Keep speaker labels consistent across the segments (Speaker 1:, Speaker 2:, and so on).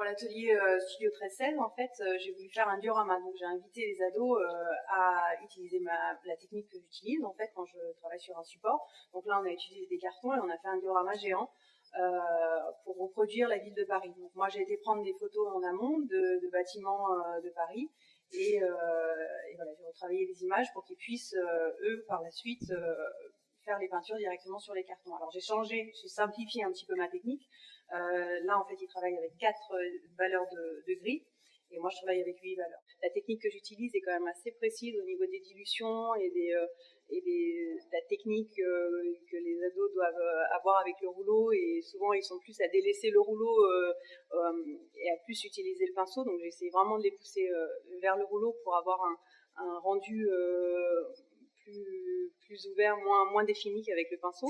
Speaker 1: Pour l'atelier Studio 1316, en fait, j'ai voulu faire un diorama. Donc, j'ai invité les ados à utiliser la technique que j'utilise, en fait, quand je travaille sur un support. Donc là, on a utilisé des cartons et on a fait un diorama géant pour reproduire la ville de Paris. Donc, moi, j'ai été prendre des photos en amont de bâtiments de Paris et voilà, j'ai retravaillé les images pour qu'ils puissent, eux, par la suite, faire les peintures directement sur les cartons. Alors, j'ai simplifié un petit peu ma technique. Là, en fait, ils travaillent avec 4 valeurs de gris, et moi, je travaille avec 8 valeurs. La technique que j'utilise est quand même assez précise au niveau des dilutions et de la technique que les ados doivent avoir avec le rouleau, et souvent, ils sont plus à délaisser le rouleau et à plus utiliser le pinceau, donc j'essaie vraiment de les pousser vers le rouleau pour avoir un rendu plus ouvert, moins défini qu'avec le pinceau.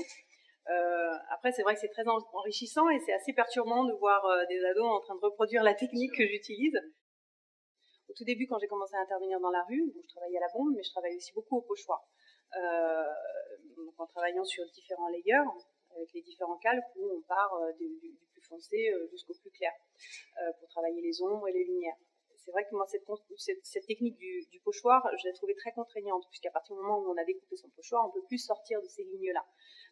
Speaker 1: Après, c'est vrai que c'est très enrichissant et c'est assez perturbant de voir des ados en train de reproduire la technique que j'utilise. Au tout début, quand j'ai commencé à intervenir dans la rue, je travaillais à la bombe, mais je travaille aussi beaucoup au pochoir. Donc en travaillant sur différents layers, avec les différents calques, où on part du plus foncé jusqu'au plus clair, pour travailler les ombres et les lumières. C'est vrai que moi, cette technique du pochoir, je l'ai trouvée très contraignante, puisqu'à partir du moment où on a découpé son pochoir, on ne peut plus sortir de ces lignes-là.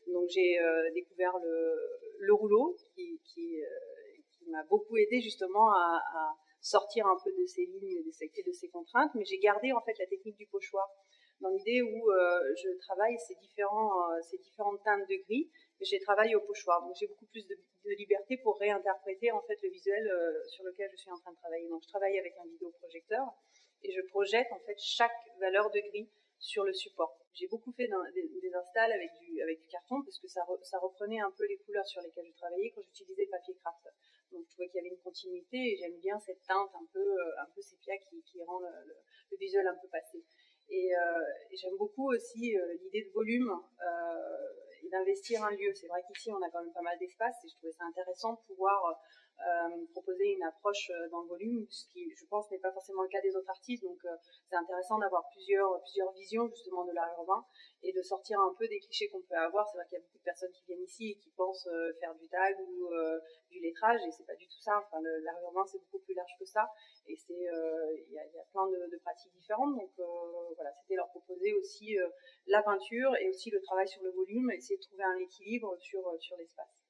Speaker 1: Donc j'ai découvert le rouleau qui m'a beaucoup aidé justement à sortir un peu de ces lignes et de ces contraintes, mais j'ai gardé en fait la technique du pochoir dans l'idée où je travaille ces différentes teintes de gris, mais je les travaille au pochoir. Donc j'ai beaucoup plus de liberté pour réinterpréter en fait le visuel sur lequel je suis en train de travailler. Donc je travaille avec un vidéoprojecteur et je projette en fait chaque valeur de gris sur le support. J'ai beaucoup fait des installs avec du carton parce que ça reprenait un peu les couleurs sur lesquelles je travaillais quand j'utilisais le papier craft. Donc je trouvais qu'il y avait une continuité et j'aime bien cette teinte un peu sépia qui rend le visuel un peu passé. Et j'aime beaucoup aussi l'idée de volume et d'investir un lieu. C'est vrai qu'ici on a quand même pas mal d'espace et je trouvais ça intéressant de pouvoir proposer une approche dans le volume, ce qui, je pense, n'est pas forcément le cas des autres artistes. Donc c'est intéressant d'avoir plusieurs visions justement de l'art urbain et de sortir un peu des clichés qu'on peut avoir. C'est vrai qu'il y a beaucoup de personnes qui viennent ici et qui pensent faire du tag ou du lettrage, et c'est pas du tout ça. Enfin, l'art urbain, c'est beaucoup plus large que ça, et il y a plein de pratiques différentes. Donc voilà, c'était leur proposer aussi la peinture et aussi le travail sur le volume, essayer de trouver un équilibre sur l'espace.